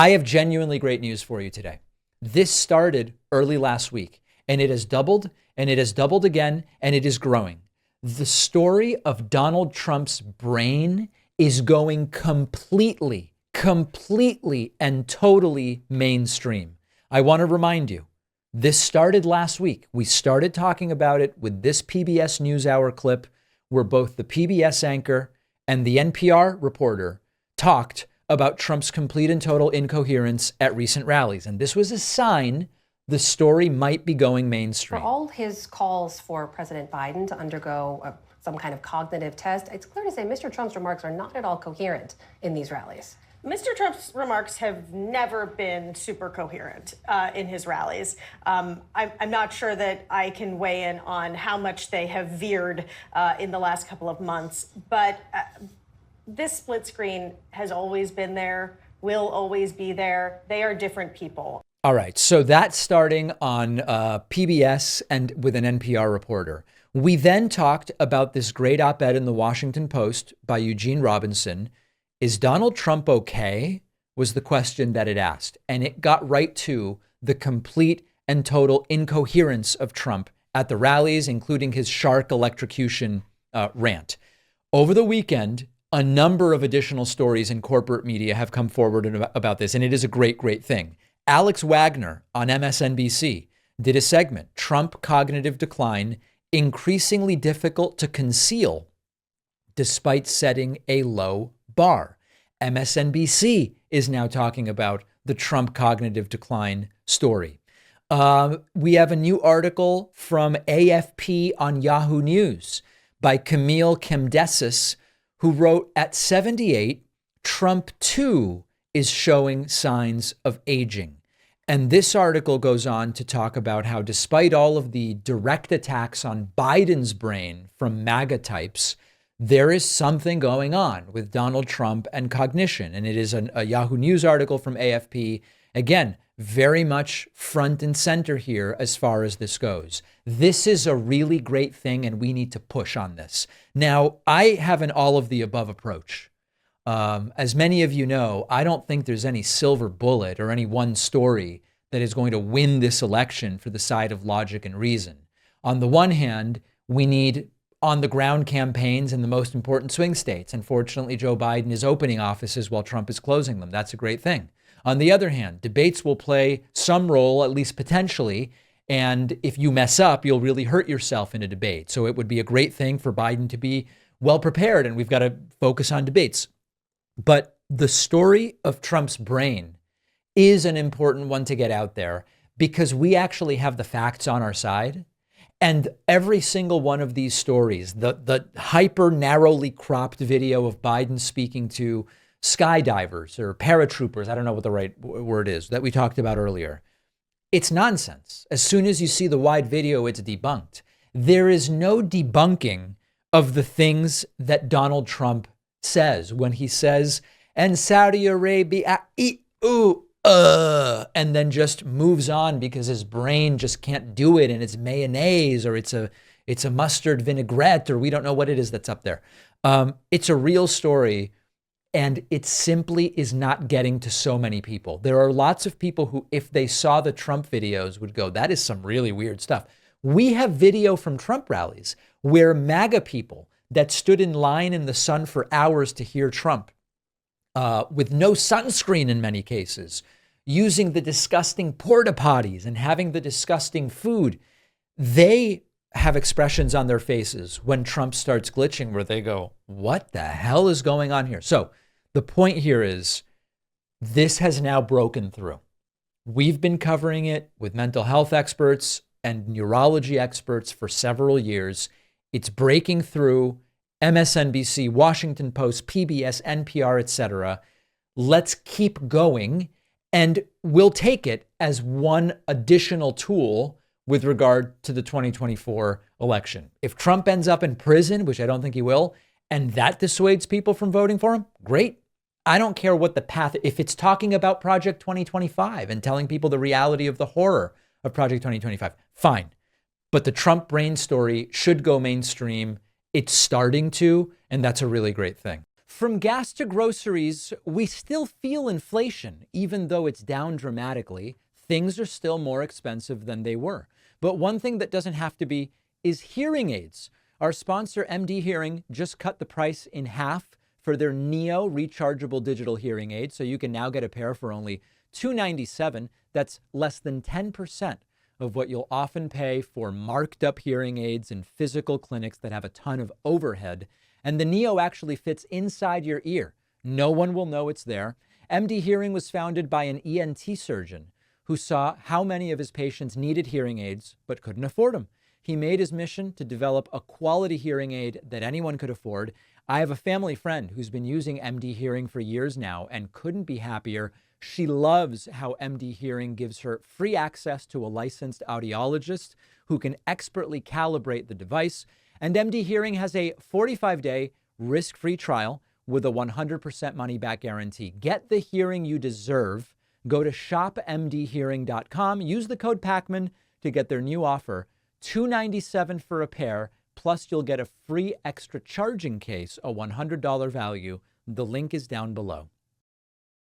I have genuinely great news for you today. This started early last week, and it has doubled, and it has doubled again, and it is growing. The story of Donald Trump's brain is going completely and totally mainstream. I want to remind you, this started last week. We started talking about it with this PBS NewsHour clip where both the PBS anchor and the NPR reporter talked about Trump's complete and total incoherence at recent rallies. And this was a sign the story might be going mainstream. For all his calls for President Biden to undergo some kind of cognitive test, it's clear to say Mr. Trump's remarks are not at all coherent in these rallies. Mr. Trump's remarks have never been super coherent in his rallies. I'm not sure that I can weigh in on how much they have veered in the last couple of months, but this split screen has always been there, will always be there. They are different people. All right, so that's starting on PBS and with an NPR reporter. We then talked about this great op-ed in the Washington Post by Eugene Robinson. Is Donald Trump okay? Was the question that it asked. And it got right to the complete and total incoherence of Trump at the rallies, including his shark electrocution rant. Over the weekend, a number of additional stories in corporate media have come forward about this, and it is a great thing. Alex Wagner on MSNBC did a segment, Trump Cognitive Decline, Increasingly Difficult to Conceal Despite Setting a Low Bar. MSNBC is now talking about the Trump cognitive decline story. We have a new article from AFP on Yahoo News by Camille Kemdesis, who wrote, at 78, Trump too is showing signs of aging. And this article goes on to talk about how despite all of the direct attacks on Biden's brain from MAGA types, there is something going on with Donald Trump and cognition. And it is a Yahoo News article from AFP. Again, very much front and center here as far as this goes. This is a really great thing, and we need to push on this. Now, I have an all of the above approach. As many of you know, I don't think there's any silver bullet or any one story that is going to win this election for the side of logic and reason. On the one hand, we need on-the-ground campaigns in the most important swing states. Unfortunately, Joe Biden is opening offices while Trump is closing them. That's a great thing. On the other hand, debates will play some role, at least potentially, and if you mess up, you'll really hurt yourself in a debate. So it would be a great thing for Biden to be well prepared, and we've got to focus on debates. But the story of Trump's brain is an important one to get out there because we actually have the facts on our side. And every single one of these stories, the hyper narrowly cropped video of Biden speaking to skydivers or paratroopers, I don't know what the right word is, that we talked about earlier, it's nonsense. As soon as you see the wide video, it's debunked. There is no debunking of the things that Donald Trump says when he says, and Saudi Arabia, and then just moves on because his brain just can't do it, and it's mayonnaise or it's a mustard vinaigrette or we don't know what it is that's up there. It's a real story, and it simply is not getting to so many people. There are lots of people who, if they saw the Trump videos, would go, that is some really weird stuff. We have video from Trump rallies where MAGA people that stood in line in the sun for hours to hear Trump, with no sunscreen in many cases, using the disgusting porta potties and having the disgusting food, they have expressions on their faces when Trump starts glitching where they go, what the hell is going on here? So the point here is this has now broken through. We've been covering it with mental health experts and neurology experts for several years. It's breaking through. MSNBC, Washington Post, PBS, NPR, etc. Let's keep going, and we'll take it as one additional tool with regard to the 2024 election. If Trump ends up in prison, which I don't think he will, and that dissuades people from voting for him, great. I don't care what the path, if it's talking about Project 2025 and telling people the reality of the horror of Project 2025, fine. But the Trump brain story should go mainstream. It's starting to, and that's a really great thing. From gas to groceries, we still feel inflation, even though it's down dramatically. Things are still more expensive than they were. But one thing that doesn't have to be is hearing aids. Our sponsor, MD Hearing, just cut the price in half for their Neo rechargeable digital hearing aid. So you can now get a pair for only $297. That's less than 10% of what you'll often pay for marked up hearing aids in physical clinics that have a ton of overhead. And the Neo actually fits inside your ear. No one will know it's there. MD Hearing was founded by an ENT surgeon who saw how many of his patients needed hearing aids but couldn't afford them. He made his mission to develop a quality hearing aid that anyone could afford. I have a family friend who's been using MD Hearing for years now and couldn't be happier. She loves how MD Hearing gives her free access to a licensed audiologist who can expertly calibrate the device. And MD Hearing has a 45-day risk-free trial with a 100% money-back guarantee. Get the hearing you deserve. Go to shopmdhearing.com. Use the code PACMAN to get their new offer, $297 for a pair, plus you'll get a free extra charging case, a $100 value. The link is down below.